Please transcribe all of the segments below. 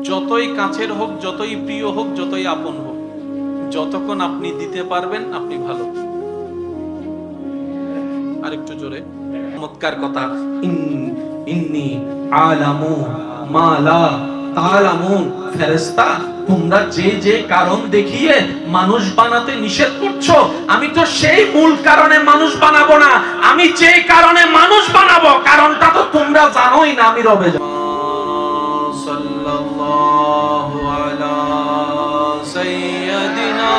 যতই কাছের হোক, যতই প্রিয় হোক, যতই আপন হোক, যতক্ষণ আপনি দিতে পারবেন আপনি ভালো। আরেকটু জোরে। চমৎকার কথা। ইন্নী আলামু মা লা তা'লামুন। ফেরেশতা, তোমরা যে যে কারণ দেখিয়ে মানুষ বানাতে নিষেধ করছো, আমি তো সেই মূল কারণে মানুষ বানাবো না। আমি যে কারণে মানুষ বানাবো কারণটা তো তোমরা জানোই না, আমি রবে জানি। সাল্লাল্লাহু আলা সাইয়্যিদিনা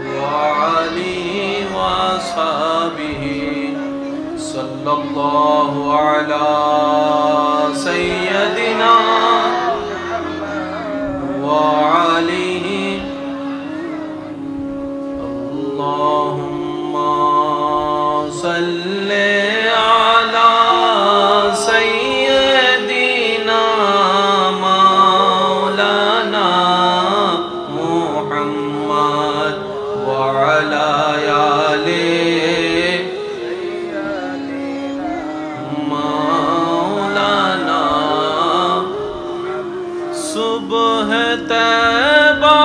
ওয়া আলিহি ওয়া সাহবিহি সাল্লাল্লাহু আলা সাইয়্যিদিনা ওয়া আলিহি আল্লাহুম্মা সাল্লি আলা সাইয়্যিদিনা মাওলানা মুহাম্মদ ওয়া আলা আলিহি মাওলানা। সুবহ তৈবা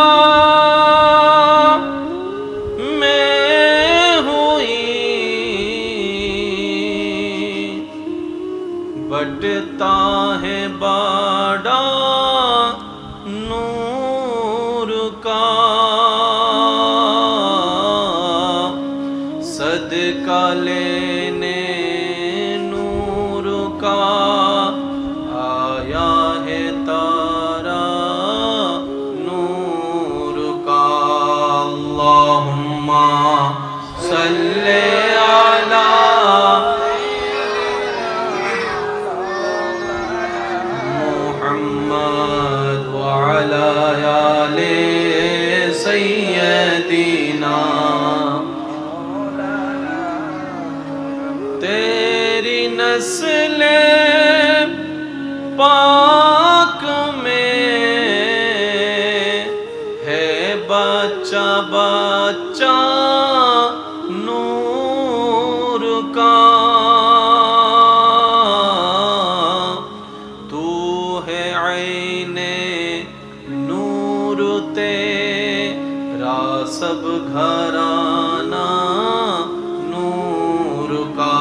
बटता है बाड़ा नूर का, सदका लेने नूर का आया है तारा नूर का। अल्लाहुम्मा सल्ले अला मुहम्मद व अला आले सय्यदिना। तेरी नस्ले पाक में है बच्चा बच्चा नूर का, तू है आईने नूर तेरा सब घराना नूर का।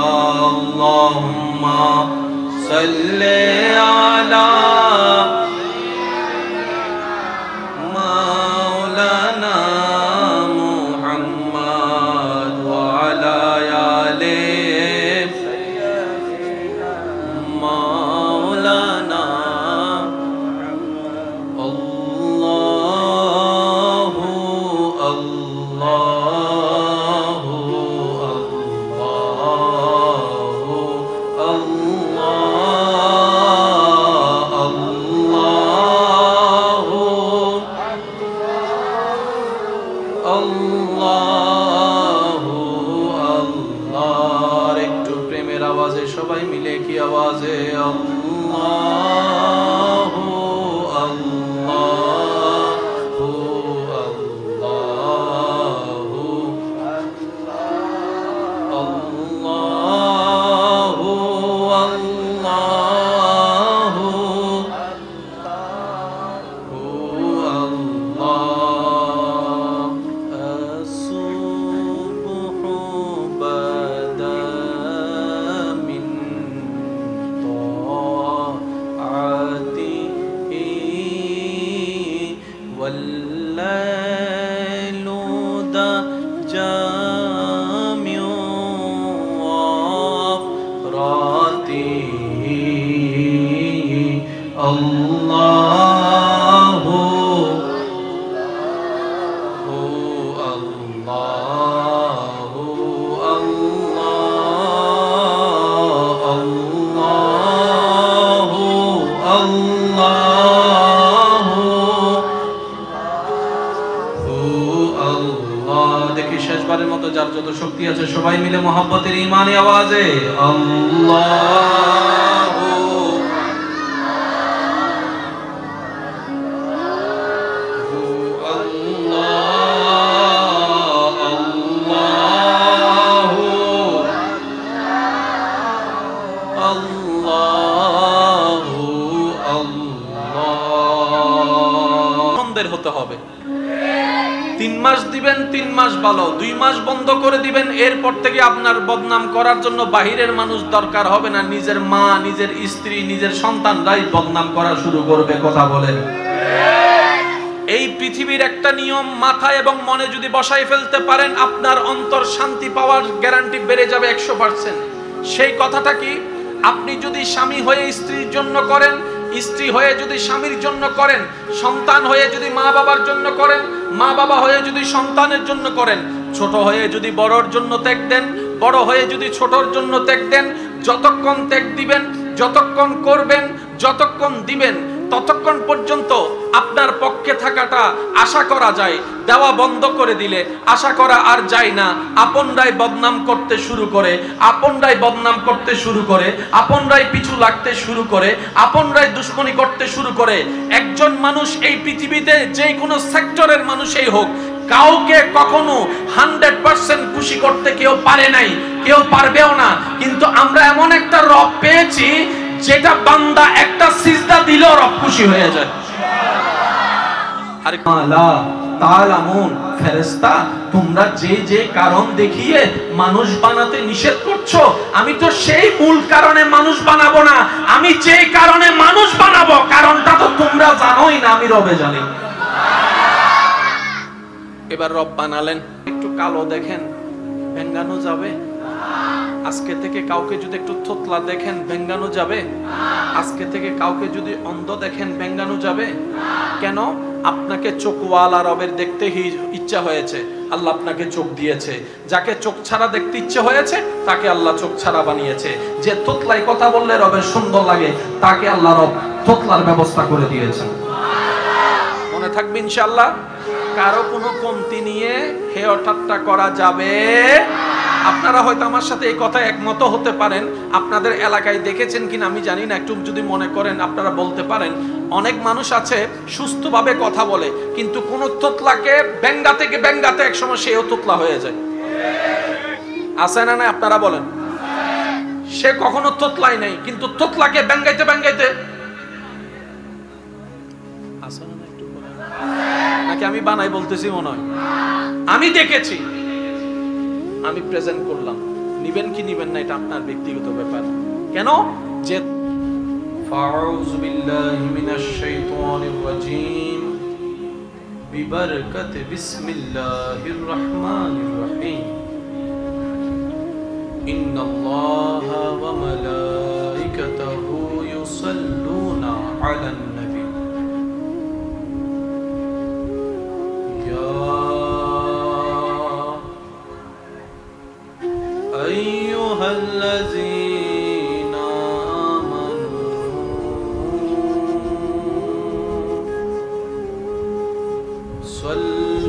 अल्लाहुम्मा सल्ले अला मौलाना मुहम्मद व अला आलिहि मौलाना। अल्लाहु अल्लाहु अल्लाहु अल्लाहु अल्लाह। একটু প্রেমের আওয়াজে সবাই মিলে কি আওয়াজে আল্লাহু আল্লাহু আল্লাহু আল্লাহু আল্লাহু والليل دجى من وفراته الله দেখি শেষবারের মতো যার যত শক্তি আছে সবাই মিলে মোহাব্বতের ঈমানি আওয়াজে আল্লাহু আল্লাহু আল্লাহু পছন্দের হতে হবে। 3 মাস দিবেন, 3 মাস ভালো, 2 মাস বন্ধ করে দিবেন, এরপর থেকে আপনার বদনাম করার জন্য বাহিরের মানুষ দরকার হবে না, নিজের মা, নিজের স্ত্রী, নিজের সন্তানরাই বদনাম করা শুরু করবে। কথা বলেন। এই পৃথিবীর একটা নিয়ম মাথায় এবং মনে যদি বসাই ফেলতে পারেন, আপনার অন্তর শান্তি পাওয়ার গ্যারান্টি বেড়ে যাবে 100%। সেই কথাটা কি? আপনি যদি স্বামী হয়ে স্ত্রীর জন্য করেন, স্ত্রী হয়ে যদি স্বামীর জন্য করেন, সন্তান হয়ে যদি মা বাবার জন্য করেন, মা বাবা হয়ে যদি সন্তানের জন্য করেন, ছোট হয়ে যদি বড়র জন্য ত্যাগ দেন, বড় হয়ে যদি ছোটর জন্য ত্যাগ দেন, যতক্ষণ ত্যাগ দিবেন, যতক্ষণ করবেন, যতক্ষণ দিবেন, ততক্ষণ পর্যন্ত আপনার পক্ষে থাকাটা আশা করা যায়। দেওয়া বন্ধ করে দিলে আশা করা আর যায় না। আপনরাই বদনাম করতে শুরু করে, আপনরাই বদনাম করতে শুরু করে, আপনরাই পিছু লাগতে শুরু করে, আপনরাই দুশ্মনী করতে শুরু করে। একজন মানুষ এই পৃথিবীতে যে কোনো সেক্টরের মানুষই হোক, কাউকে কখনো 100% খুশি করতে কেউ পারে নাই, কেউ পারবেও না। কিন্তু আমরা এমন একটা রব পেয়েছি যেটা বান্দা একটা সিজদা দিলেও রব খুশি হয়ে যায়। আর মালা তাআলামুন, ফেরেশতা তোমরা যে যে কারণ দেখিয়ে মানুষ বানাতে নিষেধ করছো, আমি তো সেই মূল কারণে মানুষ বানাবো না, আমি যে কারণে মানুষ বানাবো কারণটা তো তোমরা জানোই না, আমি রবে জানি। এবার রব বানালেন, একটু কালো দেখেন, ভেঙ্গানো যাবে? আজকে থেকে কাউকে যদি একটু থোতলা দেখেন, ভেঙ্গানো যাবে? আজকে থেকে কাউকে যদি অন্ধ দেখেন, ভেঙ্গানো যাবে? কেন? আপনাকে চোখওয়ালা রবের দেখতে ইচ্ছা হয়েছে, আল্লাহ আপনাকে চোখ দিয়েছে। যাকে চোখ ছাড়া দেখতে ইচ্ছে হয়েছে তাকে আল্লাহ চোখ ছাড়া বানিয়েছে। যে থোতলাই কথা বললে রবের সুন্দর লাগে, তাকে আল্লাহ রব থোতলার ব্যবস্থা করে দিয়েছেন। মনে থাকবে ইনশাআল্লাহ। কারো কোনো কমতি নিয়ে হেয় ঠাট্টা করা যাবে? আপনারা হয়তো আমার সাথে এই কথা একমত হতে পারেন। আপনাদের এলাকায় দেখেছেন কিনা আমি জানি না, একটু যদি মনে করেন আপনারা বলতে পারেন। অনেক মানুষ আছে সুস্থভাবে কথা বলে, কিন্তু কোন তোতলাকে ব্যঙ্গাতে একসময় সেও তোতলা হয়ে যায়। আছে না? না আপনারা বলেন। সে কখনো তোতলাই নাই, কিন্তু তোতলাকে ব্যঙ্গাইতে আছে না? একটু বলেন। নাকি আমি বানাই বলতেছি? মনে হয় আমি দেখেছি, আমি প্রেজেন্ট করলাম। নিবেন কি নিবেন না এটা আপনার ব্যক্তিগত ব্যাপার। কেন? যে ফাউযু বিল্লাহি মিনাশ শাইতানির রাজীম বিবারাকাতি বিসমিল্লাহির রাহমানির রাহিম ইন্নাল্লাহা ওয়া মালাইকাতাহু ইউসাল্লুনা আলান নবী أيها الذين آمنوا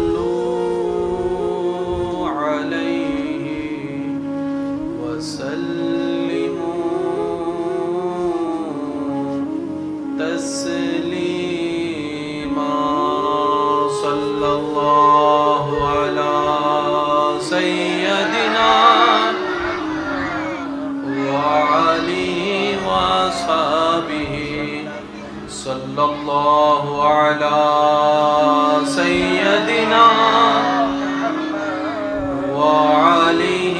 صلوا عليه وسلموا تسليما صلى الله على سيدنا صلى الله على سيدنا وعليه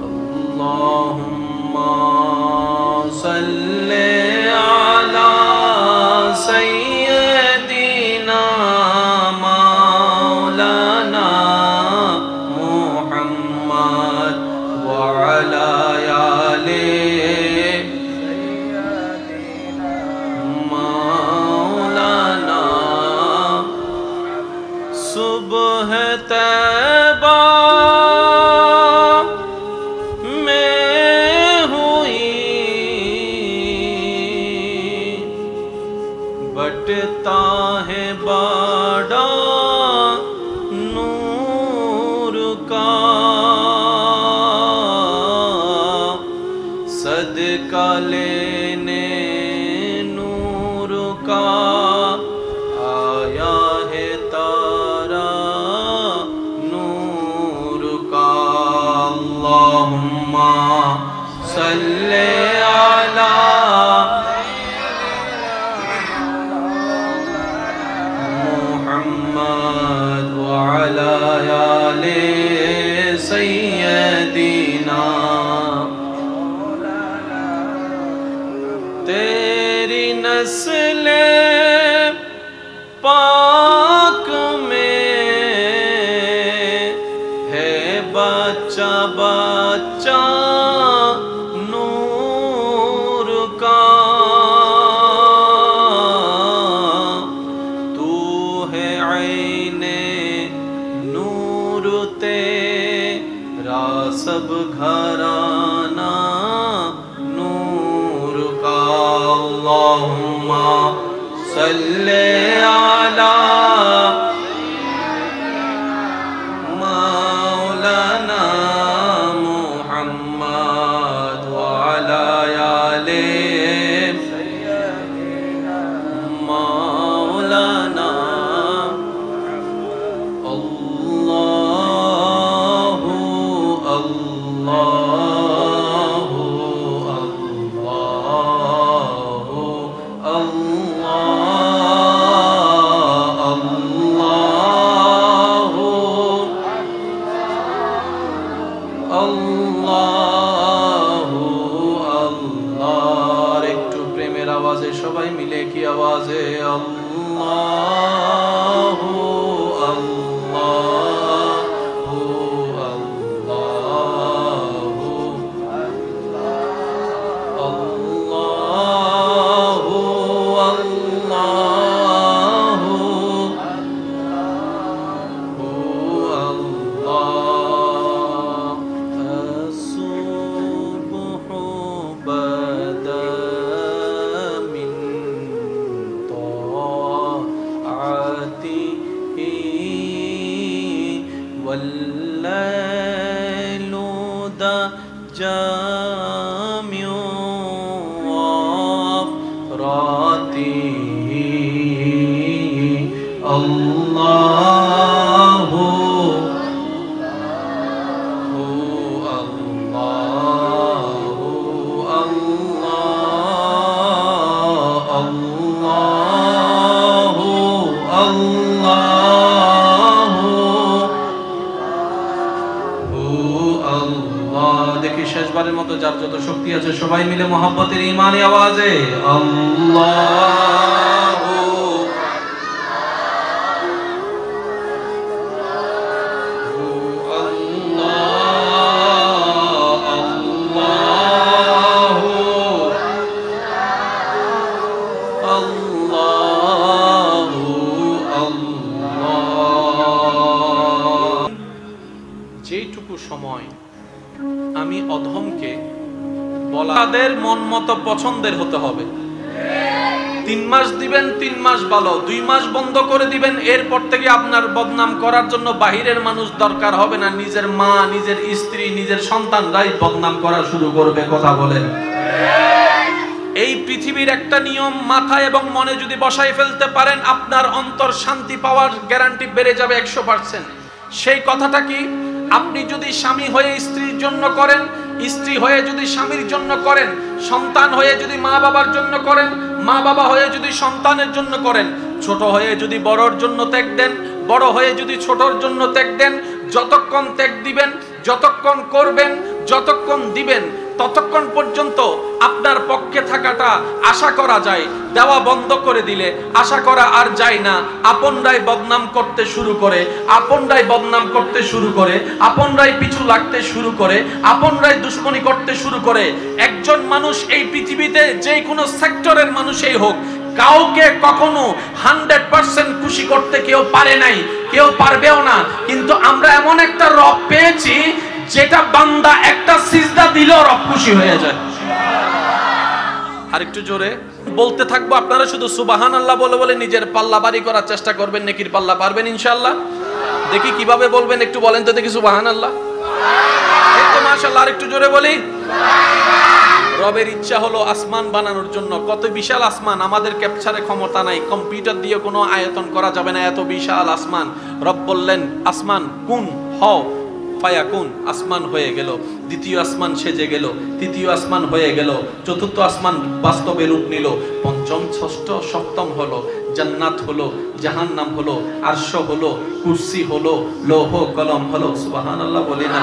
اللهم صل على سيدنا مولانا محمد وعلى آله सुबह तैबा में हुई बटता है बड़ा नूर का सदका लेने नूर का आया है तारा नूर का अल्लाहुम्मा सल्ले अला तेरी नस्ले पाक में है बच्चा बच्चा नूर का, तू है ऐने नूर तेरा सब घराना नूर का। अल्लाहुम्मा सल्ले अला मौलाना मुहम्मद व अला आले मौलाना। अल्लाहु अल्लाहु अल्लाहु अल्लाहु अल्लाह। একটু প্রেমের আওয়াজে সবাই মিলে কি আওয়াজে আল্লাহু আল্লাহু আল্লাহু আল্লাহু আল্লাহু والليل جامع أفراته الله দেখি শেষবারের মতো যার যত শক্তি আছে সবাই মিলে মোহাব্বতের ঈমানি আওয়াজে আল্লাহু যেটুকু সময় আমি অধমকে বলাদের মন মতো পছন্দের হতে হবে। 3 মাস দিবেন, 3 মাস ভালো, 2 মাস বন্ধ করে দিবেন। এরপর থেকে আপনার বদনাম করার জন্য বাহিরের মানুষ দরকার হবে না, নিজের মা, নিজের স্ত্রী, নিজের সন্তানরাই বদনাম করা শুরু করবে। কথা বলেন। এই পৃথিবীর একটা নিয়ম মাথায় এবং মনে যদি বসাই ফেলতে পারেন, আপনার অন্তর শান্তি পাওয়ার গ্যারান্টি বেড়ে যাবে 100%। সেই কথাটা কি? আপনি যদি স্বামী হয়ে স্ত্রীর জন্য করেন, স্ত্রী হয়ে যদি স্বামীর জন্য করেন, সন্তান হয়ে যদি মা বাবার জন্য করেন, মা বাবা হয়ে যদি সন্তানের জন্য করেন, ছোট হয়ে যদি বড়র জন্য ত্যাগ দেন, বড় হয়ে যদি ছোটর জন্য ত্যাগ দেন, যতক্ষণ ত্যাগ দিবেন, যতক্ষণ করবেন, যতক্ষণ দিবেন, ততক্ষণ পর্যন্ত আপনার পক্ষে থাকাটা আশা করা যায়। দেওয়া বন্ধ করে দিলে আশা করা আর যায় না। আপনরাই বদনাম করতে শুরু করে, আপনরাই বদনাম করতে শুরু করে, আপনরাই পিছু লাগতে শুরু করে, আপনরাই দুশ্মনী করতে শুরু করে। একজন মানুষ এই পৃথিবীতে যে কোনো সেক্টরের মানুষই হোক, কাউকে কখনো 100% খুশি করতে কেউ পারে নাই, কেউ পারবেও না। কিন্তু আমরা এমন একটা রব পেয়েছি যেটা বান্দা একটা সিজদা দিলেও রব খুশি হয়ে যায়। আরেকটু জোরে বলতে থাকবো, আপনারা শুধু সুবহানাল্লাহ বলে বলে নিজের পাল্লা বাড়ি করার চেষ্টা করবেন। নেকির পাল্লা পারবেন ইনশাআল্লাহ? দেখি কিভাবে বলবেন, একটু বলেন তো দেখি সুবহানাল্লাহ। এই তো মাশাআল্লাহ, আরেকটু জোরে বলি। রবের ইচ্ছা হলো আসমান বানানোর জন্য। কত বিশাল আসমান, আমাদের ক্যাপচারে ক্ষমতা নাই, কম্পিউটার দিয়ে কোনো আয়তন করা যাবে না, এত বিশাল আসমান। রব বললেন আসমান কুন হও, ফায়াকুন, আসমান হয়ে গেল। দ্বিতীয় আসমান সেজে গেল, তৃতীয় আসমান হয়ে গেল, চতুর্থ আসমান বাস্তবে রূপ নিল, পঞ্চম, ষষ্ঠ, সপ্তম হলো, জান্নাত হলো, জাহান্নাম হলো, আরশ হলো, কুরসি হলো, লৌহ কলম হলো। সুবহানাল্লাহ বলি না?